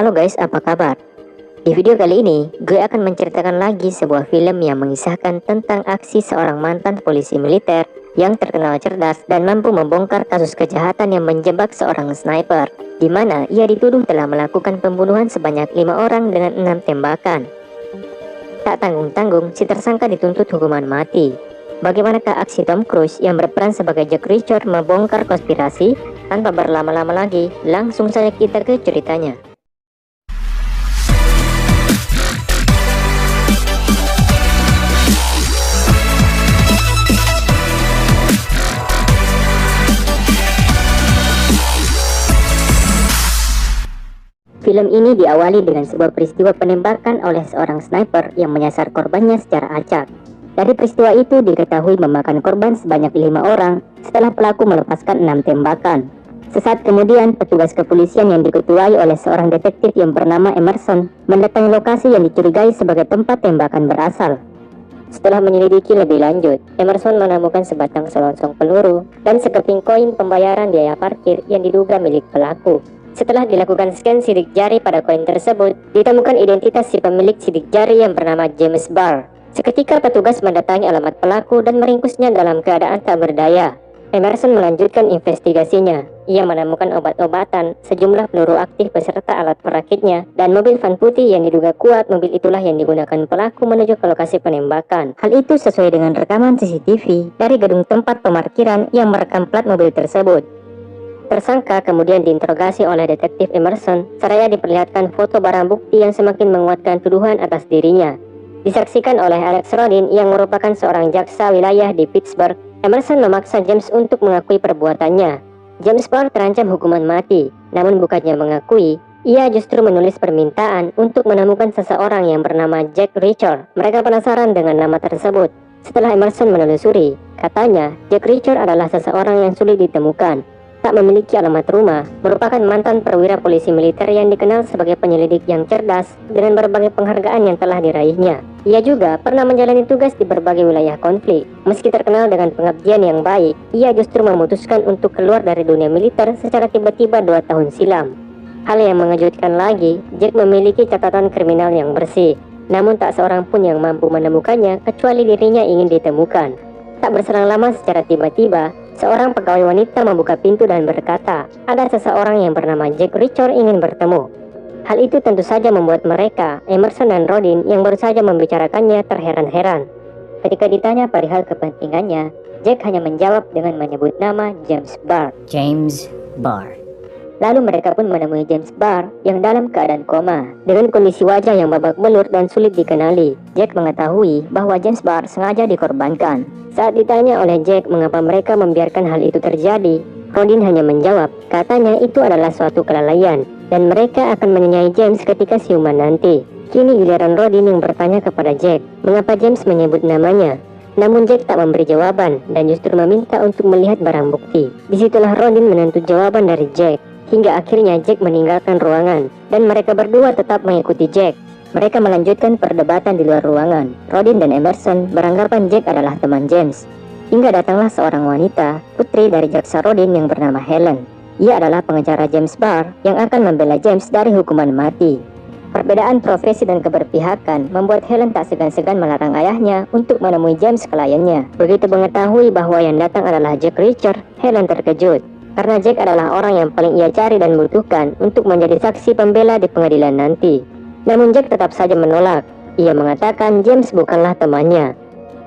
Halo guys, apa kabar? Di video kali ini, gue akan menceritakan lagi sebuah film yang mengisahkan tentang aksi seorang mantan polisi militer yang terkenal cerdas dan mampu membongkar kasus kejahatan yang menjebak seorang sniper, di mana ia dituduh telah melakukan pembunuhan sebanyak 5 orang dengan 6 tembakan. Tak tanggung-tanggung, si tersangka dituntut hukuman mati. Bagaimanakah aksi Tom Cruise yang berperan sebagai Jack Reacher membongkar konspirasi? Tanpa berlama-lama lagi, langsung saja kita ke ceritanya. Film ini diawali dengan sebuah peristiwa penembakan oleh seorang sniper yang menyasar korbannya secara acak. Dari peristiwa itu diketahui memakan korban sebanyak 5 orang setelah pelaku melepaskan 6 tembakan. Sesaat kemudian, petugas kepolisian yang diketuai oleh seorang detektif yang bernama Emerson mendatangi lokasi yang dicurigai sebagai tempat tembakan berasal. Setelah menyelidiki lebih lanjut, Emerson menemukan sebatang selongsong peluru dan sekeping koin pembayaran biaya parkir yang diduga milik pelaku. Setelah dilakukan scan sidik jari pada koin tersebut, ditemukan identitas si pemilik sidik jari yang bernama James Barr. Seketika petugas mendatangi alamat pelaku dan meringkusnya dalam keadaan tak berdaya. Emerson melanjutkan investigasinya. Ia menemukan obat-obatan, sejumlah peluru aktif beserta alat perakitnya, dan mobil van putih yang diduga kuat mobil itulah yang digunakan pelaku menuju ke lokasi penembakan. Hal itu sesuai dengan rekaman CCTV dari gedung tempat pemarkiran yang merekam plat mobil tersebut. Tersangka kemudian diinterogasi oleh detektif Emerson, seraya diperlihatkan foto barang bukti yang semakin menguatkan tuduhan atas dirinya. Disaksikan oleh Alex Rodin yang merupakan seorang jaksa wilayah di Pittsburgh, Emerson memaksa James untuk mengakui perbuatannya. James Barr terancam hukuman mati, namun bukannya mengakui, ia justru menulis permintaan untuk menemukan seseorang yang bernama Jack Reacher. Mereka penasaran dengan nama tersebut. Setelah Emerson menelusuri, katanya Jack Reacher adalah seseorang yang sulit ditemukan. Tak memiliki alamat rumah, merupakan mantan perwira polisi militer yang dikenal sebagai penyelidik yang cerdas dengan berbagai penghargaan yang telah diraihnya. Ia juga pernah menjalani tugas di berbagai wilayah konflik. Meski terkenal dengan pengabdian yang baik, ia justru memutuskan untuk keluar dari dunia militer secara tiba-tiba 2 tahun silam. Hal yang mengejutkan lagi, Jack memiliki catatan kriminal yang bersih. Namun tak seorang pun yang mampu menemukannya kecuali dirinya ingin ditemukan. Tak berselang lama secara tiba-tiba, seorang pegawai wanita membuka pintu dan berkata, ada seseorang yang bernama Jack Reacher ingin bertemu. Hal itu tentu saja membuat mereka, Emerson dan Rodin yang baru saja membicarakannya terheran-heran. Ketika ditanya perihal kepentingannya, Jack hanya menjawab dengan menyebut nama James Barr. James Barr. Lalu mereka pun menemui James Barr yang dalam keadaan koma, dengan kondisi wajah yang babak belur dan sulit dikenali. Jack mengetahui bahwa James Barr sengaja dikorbankan. Saat ditanya oleh Jack mengapa mereka membiarkan hal itu terjadi, Rodin hanya menjawab, katanya itu adalah suatu kelalaian, dan mereka akan menanyai James ketika siuman nanti. Kini giliran Rodin yang bertanya kepada Jack, mengapa James menyebut namanya. Namun Jack tak memberi jawaban, dan justru meminta untuk melihat barang bukti. Disitulah Rodin menuntut jawaban dari Jack. Hingga akhirnya Jack meninggalkan ruangan, dan mereka berdua tetap mengikuti Jack. Mereka melanjutkan perdebatan di luar ruangan. Rodin dan Emerson beranggapan Jack adalah teman James. Hingga datanglah seorang wanita, putri dari jaksa Rodin yang bernama Helen. Ia adalah pengacara James Barr yang akan membela James dari hukuman mati. Perbedaan profesi dan keberpihakan membuat Helen tak segan-segan melarang ayahnya untuk menemui James kliennya. Begitu mengetahui bahwa yang datang adalah Jack Reacher, Helen terkejut. Karena Jack adalah orang yang paling ia cari dan butuhkan untuk menjadi saksi pembela di pengadilan nanti. Namun Jack tetap saja menolak. Ia mengatakan James bukanlah temannya.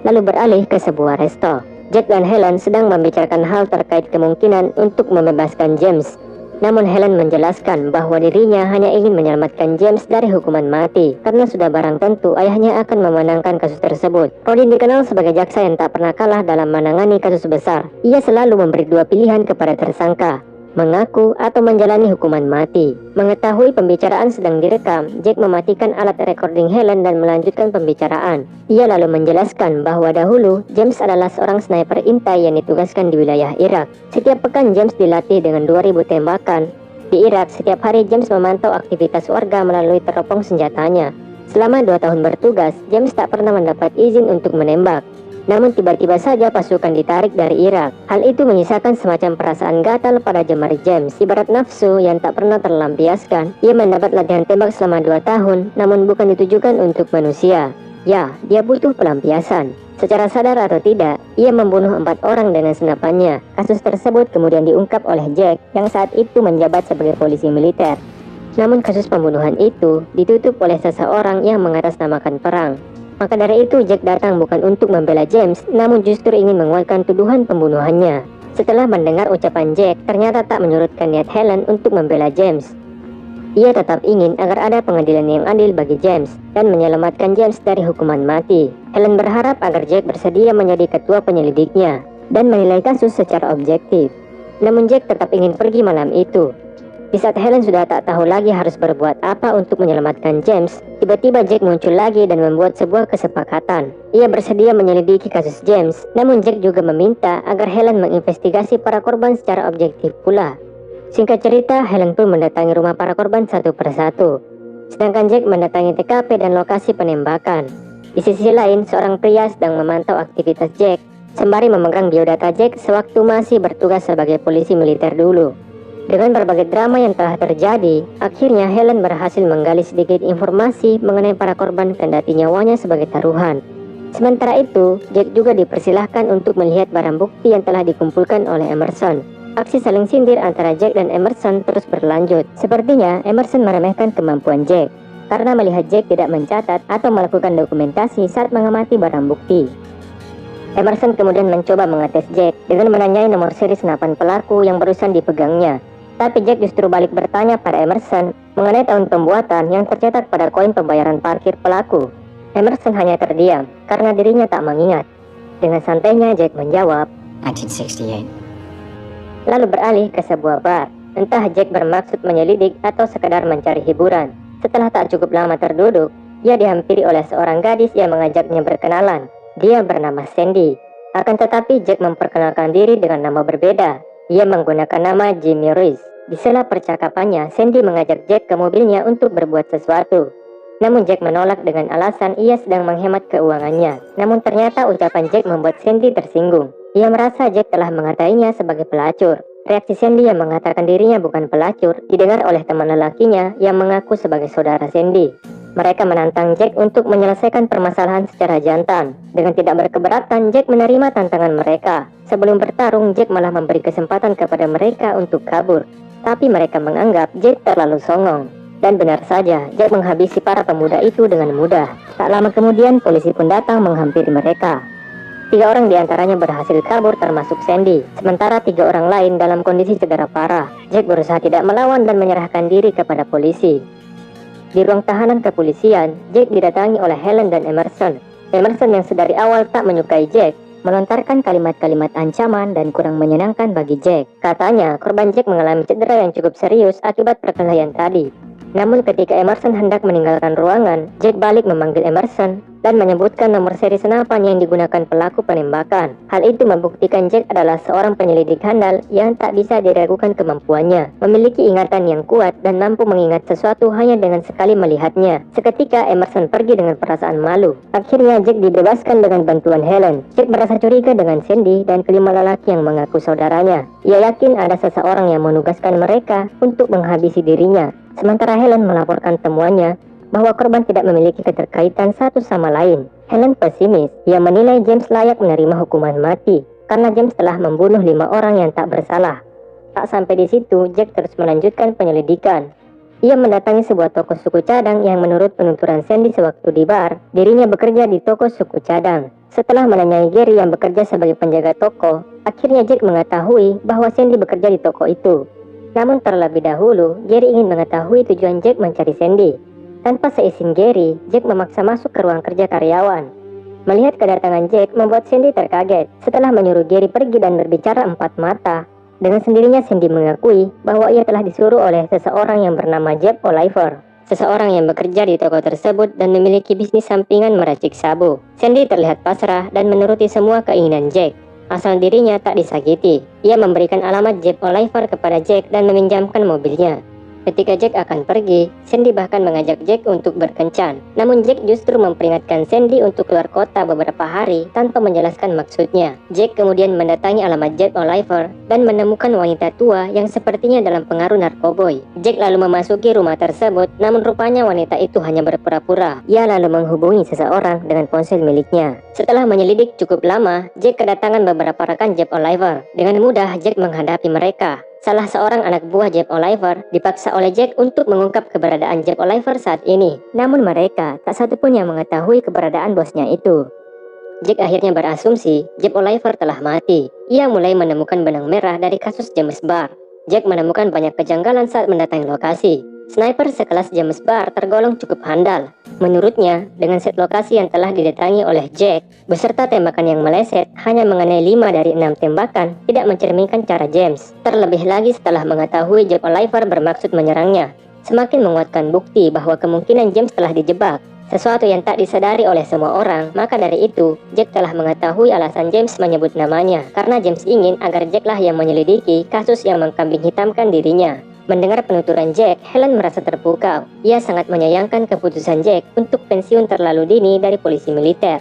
Lalu beralih ke sebuah resto. Jack dan Helen sedang membicarakan hal terkait kemungkinan untuk membebaskan James. Namun Helen menjelaskan bahwa dirinya hanya ingin menyelamatkan James dari hukuman mati, karena sudah barang tentu ayahnya akan memenangkan kasus tersebut. Rodin dikenal sebagai jaksa yang tak pernah kalah dalam menangani kasus besar. Ia selalu memberi 2 pilihan kepada tersangka, mengaku atau menjalani hukuman mati. Mengetahui pembicaraan sedang direkam, Jack mematikan alat recording Helen dan melanjutkan pembicaraan. Ia lalu menjelaskan bahwa dahulu James adalah seorang sniper intai yang ditugaskan di wilayah Irak. Setiap pekan James dilatih dengan 2000 tembakan. Di Irak, setiap hari James memantau aktivitas warga melalui teropong senjatanya. Selama 2 tahun bertugas, James tak pernah mendapat izin untuk menembak. Namun tiba-tiba saja pasukan ditarik dari Irak. Hal itu menyisakan semacam perasaan gatal pada jemari James. Ibarat nafsu yang tak pernah terlampiaskan. Ia mendapat latihan tembak selama 2 tahun, namun bukan ditujukan untuk manusia. Ya, dia butuh pelampiasan. Secara sadar atau tidak, ia membunuh 4 orang dengan senapannya. Kasus tersebut kemudian diungkap oleh Jack yang saat itu menjabat sebagai polisi militer. Namun kasus pembunuhan itu ditutup oleh seseorang yang mengatasnamakan perang. Maka dari itu Jack datang bukan untuk membela James, namun justru ingin menguatkan tuduhan pembunuhannya. Setelah mendengar ucapan Jack, ternyata tak menyurutkan niat Helen untuk membela James. Ia tetap ingin agar ada pengadilan yang adil bagi James dan menyelamatkan James dari hukuman mati. Helen berharap agar Jack bersedia menjadi ketua penyelidiknya dan menilai kasus secara objektif. Namun Jack tetap ingin pergi malam itu. Di saat Helen sudah tak tahu lagi harus berbuat apa untuk menyelamatkan James, tiba-tiba Jack muncul lagi dan membuat sebuah kesepakatan. Ia bersedia menyelidiki kasus James, namun Jack juga meminta agar Helen menginvestigasi para korban secara objektif pula. Singkat cerita, Helen pun mendatangi rumah para korban satu persatu, sedangkan Jack mendatangi TKP dan lokasi penembakan. Di sisi lain, seorang pria sedang memantau aktivitas Jack, sembari memegang biodata Jack sewaktu masih bertugas sebagai polisi militer dulu. Dengan berbagai drama yang telah terjadi, akhirnya Helen berhasil menggali sedikit informasi mengenai para korban kendati nyawanya sebagai taruhan. Sementara itu, Jack juga dipersilahkan untuk melihat barang bukti yang telah dikumpulkan oleh Emerson. Aksi saling sindir antara Jack dan Emerson terus berlanjut. Sepertinya Emerson meremehkan kemampuan Jack karena melihat Jack tidak mencatat atau melakukan dokumentasi saat mengamati barang bukti. Emerson kemudian mencoba mengetes Jack dengan menanyai nomor seri senapan pelaku yang barusan dipegangnya. Tapi Jack justru balik bertanya pada Emerson mengenai tahun pembuatan yang tercetak pada koin pembayaran parkir pelaku. Emerson hanya terdiam karena dirinya tak mengingat. Dengan santainya Jack menjawab, 1968. lalu beralih ke sebuah bar. Entah Jack bermaksud menyelidik atau sekedar mencari hiburan. Setelah tak cukup lama terduduk, ia dihampiri oleh seorang gadis yang mengajaknya berkenalan. Dia bernama Sandy. Akan tetapi Jack memperkenalkan diri dengan nama berbeda. Ia menggunakan nama Jimmy Reese. Di sela percakapannya, Sandy mengajak Jack ke mobilnya untuk berbuat sesuatu. Namun Jack menolak dengan alasan ia sedang menghemat keuangannya. Namun ternyata ucapan Jack membuat Sandy tersinggung. Ia merasa Jack telah mengatainya sebagai pelacur. Reaksi Sandy yang mengatakan dirinya bukan pelacur didengar oleh teman lelakinya yang mengaku sebagai saudara Sandy. Mereka menantang Jack untuk menyelesaikan permasalahan secara jantan. Dengan tidak berkeberatan, Jack menerima tantangan mereka. Sebelum bertarung, Jack malah memberi kesempatan kepada mereka untuk kabur. Tapi mereka menganggap Jack terlalu songong. Dan benar saja, Jack menghabisi para pemuda itu dengan mudah. Tak lama kemudian, polisi pun datang menghampiri mereka. 3 orang diantaranya berhasil kabur termasuk Sandy. Sementara 3 orang lain dalam kondisi cedera parah. Jack berusaha tidak melawan dan menyerahkan diri kepada polisi. Di ruang tahanan kepolisian, Jack didatangi oleh Helen dan Emerson. Emerson yang sedari awal tak menyukai Jack, melontarkan kalimat-kalimat ancaman dan kurang menyenangkan bagi Jack. Katanya, korban Jack mengalami cedera yang cukup serius akibat perkelahian tadi. Namun ketika Emerson hendak meninggalkan ruangan, Jack balik memanggil Emerson dan menyebutkan nomor seri senapan yang digunakan pelaku penembakan. Hal itu membuktikan Jack adalah seorang penyelidik handal yang tak bisa diragukan kemampuannya, memiliki ingatan yang kuat dan mampu mengingat sesuatu hanya dengan sekali melihatnya. Seketika Emerson pergi dengan perasaan malu. Akhirnya Jack dibebaskan dengan bantuan Helen. Jack merasa curiga dengan Sandy dan kelima lelaki yang mengaku saudaranya. Ia yakin ada seseorang yang menugaskan mereka untuk menghabisi dirinya. Sementara Helen melaporkan temuannya bahwa korban tidak memiliki keterkaitan satu sama lain. Helen pesimis. Ia menilai James layak menerima hukuman mati karena James telah membunuh 5 orang yang tak bersalah. Tak sampai di situ, Jack terus melanjutkan penyelidikan. Ia mendatangi sebuah toko suku cadang yang menurut penuturan Sandy sewaktu di bar, dirinya bekerja di toko suku cadang. Setelah menanyai Gary yang bekerja sebagai penjaga toko, akhirnya Jack mengetahui bahwa Sandy bekerja di toko itu. Namun terlebih dahulu, Gary ingin mengetahui tujuan Jack mencari Sandy. Tanpa seizin Gary, Jack memaksa masuk ke ruang kerja karyawan. Melihat kedatangan Jack membuat Sandy terkaget. Setelah menyuruh Gary pergi dan berbicara 4 mata, dengan sendirinya Sandy mengakui bahwa ia telah disuruh oleh seseorang yang bernama Jeff Oliver. Seseorang yang bekerja di toko tersebut dan memiliki bisnis sampingan meracik sabu. Sandy terlihat pasrah dan menuruti semua keinginan Jack, asal dirinya tak disakiti. Ia memberikan alamat Jeff Oliver kepada Jack dan meminjamkan mobilnya. Ketika Jack akan pergi, Sandy bahkan mengajak Jack untuk berkencan. Namun Jack justru memperingatkan Sandy untuk keluar kota beberapa hari tanpa menjelaskan maksudnya. Jack kemudian mendatangi alamat Jack Oliver dan menemukan wanita tua yang sepertinya dalam pengaruh narkoboy. Jack lalu memasuki rumah tersebut, namun rupanya wanita itu hanya berpura-pura. Ia lalu menghubungi seseorang dengan ponsel miliknya. Setelah menyelidik cukup lama, Jack kedatangan beberapa rekan Jack Oliver. Dengan mudah Jack menghadapi mereka. Salah seorang anak buah Jack Oliver dipaksa oleh Jack untuk mengungkap keberadaan Jack Oliver saat ini. Namun mereka tak satu pun yang mengetahui keberadaan bosnya itu. Jack akhirnya berasumsi Jack Oliver telah mati. Ia mulai menemukan benang merah dari kasus James Barr. Jack menemukan banyak kejanggalan saat mendatangi lokasi. Sniper sekelas James Barr tergolong cukup handal. Menurutnya, dengan set lokasi yang telah didatangi oleh Jack, beserta tembakan yang meleset hanya mengenai 5 dari 6 tembakan tidak mencerminkan cara James. Terlebih lagi setelah mengetahui Jack Oliver bermaksud menyerangnya, semakin menguatkan bukti bahwa kemungkinan James telah dijebak. Sesuatu yang tak disadari oleh semua orang, maka dari itu, Jack telah mengetahui alasan James menyebut namanya, karena James ingin agar Jack lah yang menyelidiki kasus yang mengkambing hitamkan dirinya. Mendengar penuturan Jack, Helen merasa terpukau. Ia sangat menyayangkan keputusan Jack untuk pensiun terlalu dini dari polisi militer.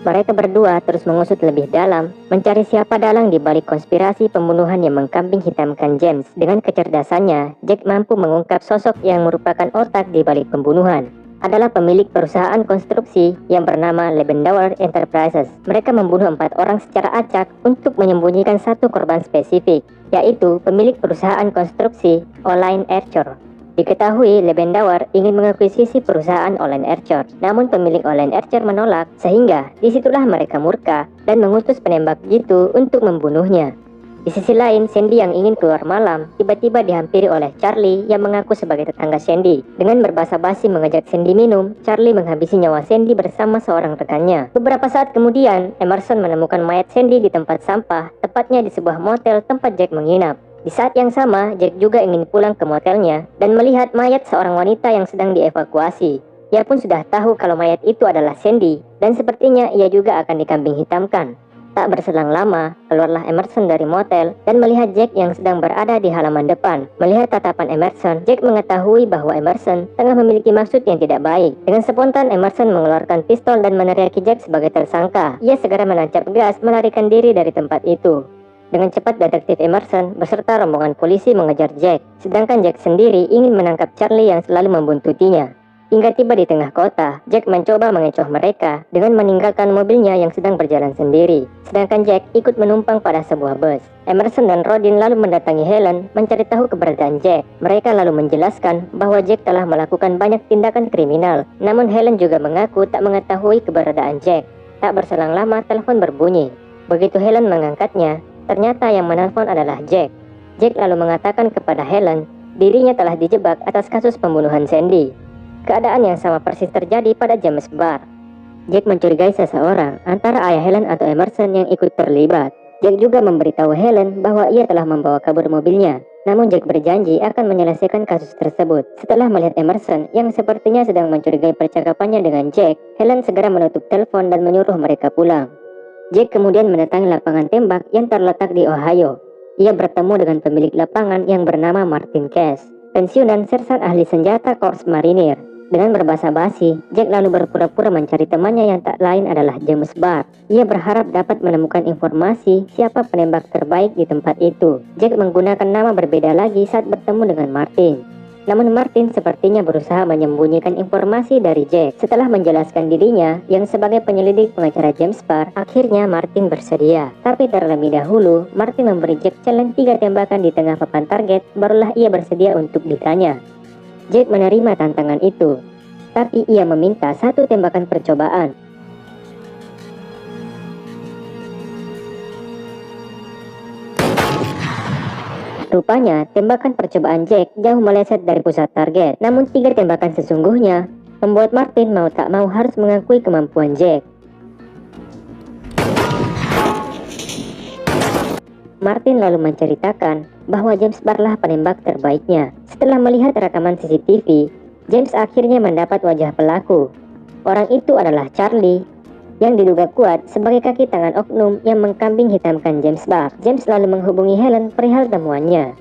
Mereka berdua terus mengusut lebih dalam, mencari siapa dalang di balik konspirasi pembunuhan yang mengkambing hitamkan James. Dengan kecerdasannya, Jack mampu mengungkap sosok yang merupakan otak di balik pembunuhan. Adalah pemilik perusahaan konstruksi yang bernama Lebendauer Enterprises. Mereka membunuh 4 orang secara acak untuk menyembunyikan satu korban spesifik, yaitu pemilik perusahaan konstruksi Online Archer. Diketahui Lebendauer ingin mengakuisisi perusahaan Online Archer, namun pemilik Online Archer menolak, sehingga disitulah mereka murka dan mengutus penembak jitu untuk membunuhnya. Di sisi lain, Sandy yang ingin keluar malam tiba-tiba dihampiri oleh Charlie yang mengaku sebagai tetangga Sandy. Dengan berbasa-basi mengajak Sandy minum, Charlie menghabisi nyawa Sandy bersama seorang rekannya. Beberapa saat kemudian, Emerson menemukan mayat Sandy di tempat sampah, tepatnya di sebuah motel tempat Jack menginap. Di saat yang sama, Jack juga ingin pulang ke motelnya dan melihat mayat seorang wanita yang sedang dievakuasi. Ia pun sudah tahu kalau mayat itu adalah Sandy, dan sepertinya ia juga akan dikambing hitamkan. Tak berselang lama, keluarlah Emerson dari motel dan melihat Jack yang sedang berada di halaman depan. Melihat tatapan Emerson, Jack mengetahui bahwa Emerson tengah memiliki maksud yang tidak baik. Dengan spontan, Emerson mengeluarkan pistol dan meneriaki Jack sebagai tersangka. Ia segera menancap gas melarikan diri dari tempat itu. Dengan cepat detektif Emerson beserta rombongan polisi mengejar Jack, sedangkan Jack sendiri ingin menangkap Charlie yang selalu membuntutinya. Hingga tiba di tengah kota, Jack mencoba mengecoh mereka dengan meninggalkan mobilnya yang sedang berjalan sendiri. Sedangkan Jack ikut menumpang pada sebuah bus. Emerson dan Rodin lalu mendatangi Helen mencari tahu keberadaan Jack. Mereka lalu menjelaskan bahwa Jack telah melakukan banyak tindakan kriminal. Namun Helen juga mengaku tak mengetahui keberadaan Jack. Tak berselang lama telepon berbunyi. Begitu Helen mengangkatnya, ternyata yang menelpon adalah Jack. Jack lalu mengatakan kepada Helen, dirinya telah dijebak atas kasus pembunuhan Sandy. Keadaan yang sama persis terjadi pada James Barr. Jack mencurigai seseorang, antara ayah Helen atau Emerson yang ikut terlibat. Jack juga memberitahu Helen bahwa ia telah membawa kabur mobilnya. Namun Jack berjanji akan menyelesaikan kasus tersebut. Setelah melihat Emerson yang sepertinya sedang mencurigai percakapannya dengan Jack, Helen segera menutup telepon dan menyuruh mereka pulang. Jack kemudian mendatangi lapangan tembak yang terletak di Ohio. Ia bertemu dengan pemilik lapangan yang bernama Martin Cash, pensiunan sersan ahli senjata Korps Marinir. Dengan berbasa-basi, Jack lalu berpura-pura mencari temannya yang tak lain adalah James Barr. Ia berharap dapat menemukan informasi siapa penembak terbaik di tempat itu. Jack menggunakan nama berbeda lagi saat bertemu dengan Martin. Namun Martin sepertinya berusaha menyembunyikan informasi dari Jack. Setelah menjelaskan dirinya yang sebagai penyelidik pengacara James Barr, akhirnya Martin bersedia. Tapi terlebih dahulu, Martin memberi Jack challenge 3 tembakan di tengah papan target, barulah ia bersedia untuk ditanya. Jack menerima tantangan itu, tapi ia meminta 1 tembakan percobaan. Rupanya, tembakan percobaan Jack jauh meleset dari pusat target. Namun 3 tembakan sesungguhnya membuat Martin mau tak mau harus mengakui kemampuan Jack. Martin lalu menceritakan bahwa James Barr lah penembak terbaiknya. Setelah melihat rekaman CCTV, James akhirnya mendapat wajah pelaku. Orang itu adalah Charlie, yang diduga kuat sebagai kaki tangan oknum yang mengkambing hitamkan James Barr. James lalu menghubungi Helen perihal temuannya.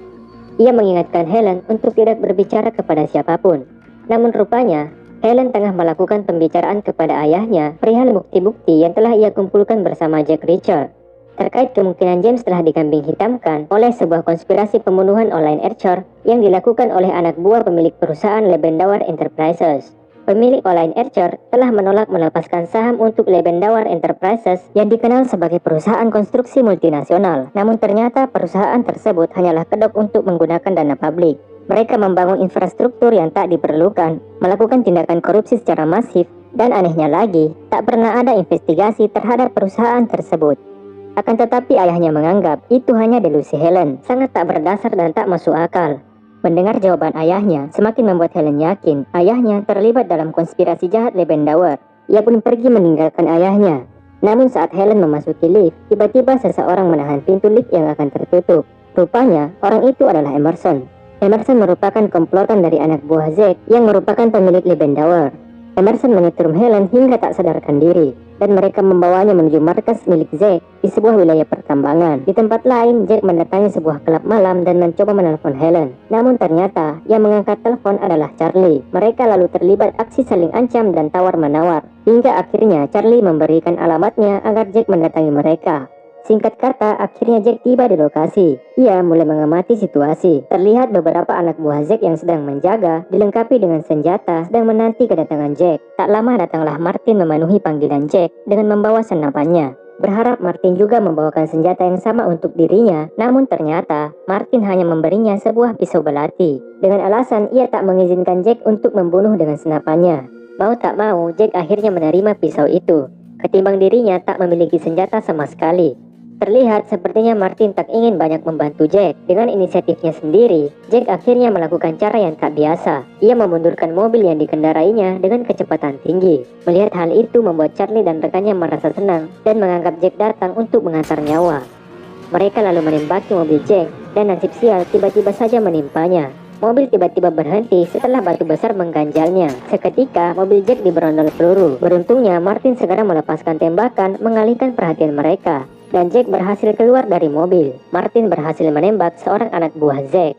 Ia mengingatkan Helen untuk tidak berbicara kepada siapapun. Namun rupanya, Helen tengah melakukan pembicaraan kepada ayahnya perihal bukti-bukti yang telah ia kumpulkan bersama Jack Reacher terkait kemungkinan James telah dikambing hitamkan oleh sebuah konspirasi pembunuhan online Archer yang dilakukan oleh anak buah pemilik perusahaan Lebendauer Enterprises. Pemilik online Archer telah menolak melepaskan saham untuk Lebendauer Enterprises yang dikenal sebagai perusahaan konstruksi multinasional. Namun ternyata perusahaan tersebut hanyalah kedok untuk menggunakan dana publik. Mereka membangun infrastruktur yang tak diperlukan, melakukan tindakan korupsi secara masif, dan anehnya lagi, tak pernah ada investigasi terhadap perusahaan tersebut. Akan tetapi ayahnya menganggap itu hanya delusi Helen, sangat tak berdasar dan tak masuk akal. Mendengar jawaban ayahnya, semakin membuat Helen yakin ayahnya terlibat dalam konspirasi jahat Lebendauer. Ia pun pergi meninggalkan ayahnya. Namun saat Helen memasuki lift, tiba-tiba seseorang menahan pintu lift yang akan tertutup. Rupanya, orang itu adalah Emerson. Emerson merupakan komplotan dari anak buah Zack yang merupakan pemilik Lebendauer. Emerson menyetrum Helen hingga tak sadarkan diri, dan mereka membawanya menuju markas milik Zack di sebuah wilayah pertambangan. Di tempat lain, Jack mendatangi sebuah klub malam dan mencoba menelpon Helen. Namun ternyata, yang mengangkat telepon adalah Charlie. Mereka lalu terlibat aksi saling ancam dan tawar-menawar. Hingga akhirnya Charlie memberikan alamatnya agar Jack mendatangi mereka. Singkat kata, akhirnya Jack tiba di lokasi. Ia mulai mengamati situasi. Terlihat beberapa anak buah Zack yang sedang menjaga, dilengkapi dengan senjata, sedang menanti kedatangan Jack. Tak lama datanglah Martin memenuhi panggilan Jack dengan membawa senapannya. Berharap Martin juga membawakan senjata yang sama untuk dirinya, namun ternyata Martin hanya memberinya sebuah pisau belati. Dengan alasan ia tak mengizinkan Jack untuk membunuh dengan senapannya. Mau tak mau, Jack akhirnya menerima pisau itu. Ketimbang dirinya tak memiliki senjata sama sekali. Terlihat sepertinya Martin tak ingin banyak membantu Jack. Dengan inisiatifnya sendiri, Jack akhirnya melakukan cara yang tak biasa. Ia memundurkan mobil yang dikendarainya dengan kecepatan tinggi. Melihat hal itu membuat Charlie dan rekannya merasa senang dan menganggap Jack datang untuk mengantar nyawa. Mereka lalu menembaki mobil Jack dan nasib sial tiba-tiba saja menimpanya. Mobil tiba-tiba berhenti setelah batu besar mengganjalnya. Seketika mobil Jack diberondol peluru. Beruntungnya Martin segera melepaskan tembakan mengalihkan perhatian mereka. Dan Jack berhasil keluar dari mobil. Martin berhasil menembak seorang anak buah Zack.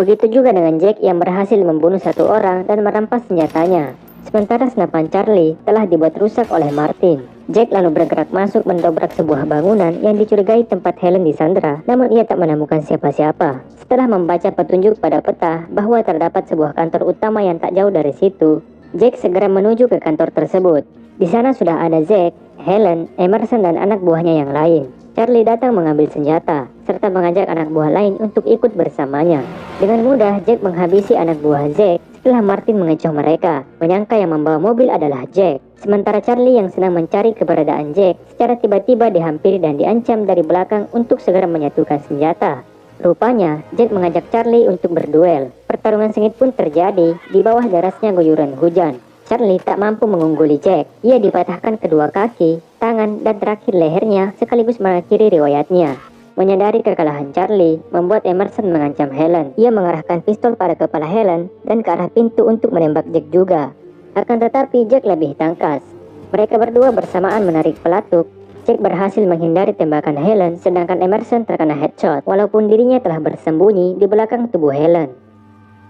Begitu juga dengan Jack yang berhasil membunuh satu orang dan merampas senjatanya. Sementara senapan Charlie telah dibuat rusak oleh Martin. Jack lalu bergerak masuk mendobrak sebuah bangunan yang dicurigai tempat Helen disandra, namun ia tak menemukan siapa-siapa. Setelah membaca petunjuk pada peta bahwa terdapat sebuah kantor utama yang tak jauh dari situ, Jack segera menuju ke kantor tersebut. Di sana sudah ada Zack, Helen, Emerson, dan anak buahnya yang lain. Charlie datang mengambil senjata, serta mengajak anak buah lain untuk ikut bersamanya. Dengan mudah, Jack menghabisi anak buah Zack setelah Martin mengecoh mereka, menyangka yang membawa mobil adalah Jack. Sementara Charlie yang sedang mencari keberadaan Jack, secara tiba-tiba dihampiri dan diancam dari belakang untuk segera menyatukan senjata. Rupanya, Jack mengajak Charlie untuk berduel. Pertarungan sengit pun terjadi di bawah derasnya guyuran hujan. Charlie tak mampu mengungguli Jack. Ia dipatahkan kedua kaki, tangan, dan terakhir lehernya sekaligus mengakhiri riwayatnya. Menyadari kekalahan Charlie, membuat Emerson mengancam Helen. Ia mengarahkan pistol pada kepala Helen dan ke arah pintu untuk menembak Jack juga. Akan tetapi Jack lebih tangkas. Mereka berdua bersamaan menarik pelatuk. Jack berhasil menghindari tembakan Helen, sedangkan Emerson terkena headshot, walaupun dirinya telah bersembunyi di belakang tubuh Helen.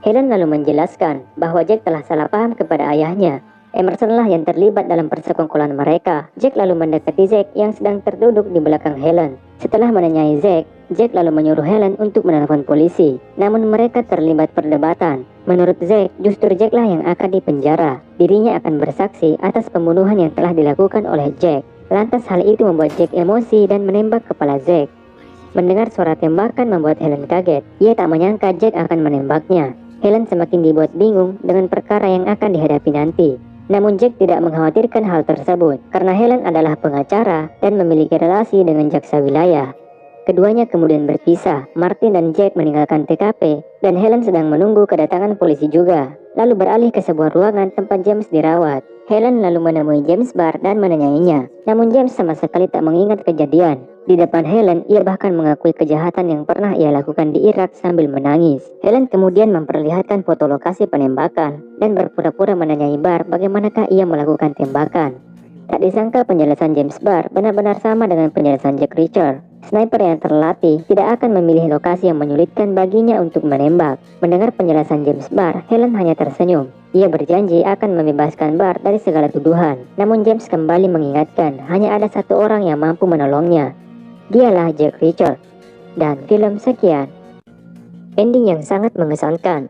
Helen lalu menjelaskan bahwa Jack telah salah paham kepada ayahnya. Emerson lah yang terlibat dalam persekongkolan mereka. Jack lalu mendekati Zack yang sedang terduduk di belakang Helen. Setelah menanyai Zack, Jack lalu menyuruh Helen untuk menelpon polisi. Namun mereka terlibat perdebatan. Menurut Zack, justru Jack lah yang akan dipenjara. Dirinya akan bersaksi atas pembunuhan yang telah dilakukan oleh Jack. Lantas hal itu membuat Jack emosi dan menembak kepala Zack. Mendengar suara tembakan membuat Helen kaget. Ia tak menyangka Jack akan menembaknya. Helen semakin dibuat bingung dengan perkara yang akan dihadapi nanti. Namun Jack tidak mengkhawatirkan hal tersebut karena Helen adalah pengacara dan memiliki relasi dengan jaksa wilayah. Keduanya kemudian berpisah. Martin dan Jack meninggalkan TKP dan Helen sedang menunggu kedatangan polisi juga. Lalu beralih ke sebuah ruangan tempat James dirawat. Helen lalu menemui James Barr dan menanyainya. Namun James sama sekali tak mengingat kejadian. Di depan Helen, ia bahkan mengakui kejahatan yang pernah ia lakukan di Irak sambil menangis. Helen kemudian memperlihatkan foto lokasi penembakan dan berpura-pura menanyai Barr bagaimanakah ia melakukan tembakan. Tak disangka penjelasan James Barr benar-benar sama dengan penjelasan Jack Reacher. Sniper yang terlatih tidak akan memilih lokasi yang menyulitkan baginya untuk menembak. Mendengar penjelasan James Barr, Helen hanya tersenyum. Ia berjanji akan membebaskan Barr dari segala tuduhan. Namun James kembali mengingatkan hanya ada satu orang yang mampu menolongnya. Dialah Jack Reacher. Dan film sekian. Ending yang sangat mengesankan.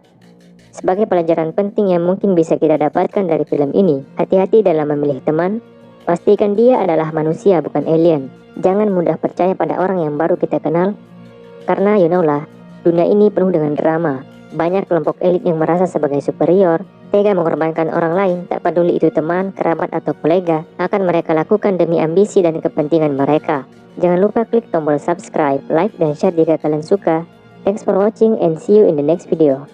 Sebagai pelajaran penting yang mungkin bisa kita dapatkan dari film ini, hati-hati dalam memilih teman. Pastikan dia adalah manusia bukan alien. Jangan mudah percaya pada orang yang baru kita kenal. Karena you know lah, dunia ini penuh dengan drama. Banyak kelompok elit yang merasa sebagai superior, tega mengorbankan orang lain, tak peduli itu teman, kerabat atau kolega, akan mereka lakukan demi ambisi dan kepentingan mereka. Jangan lupa klik tombol subscribe, like, dan share jika kalian suka. Thanks for watching and see you in the next video.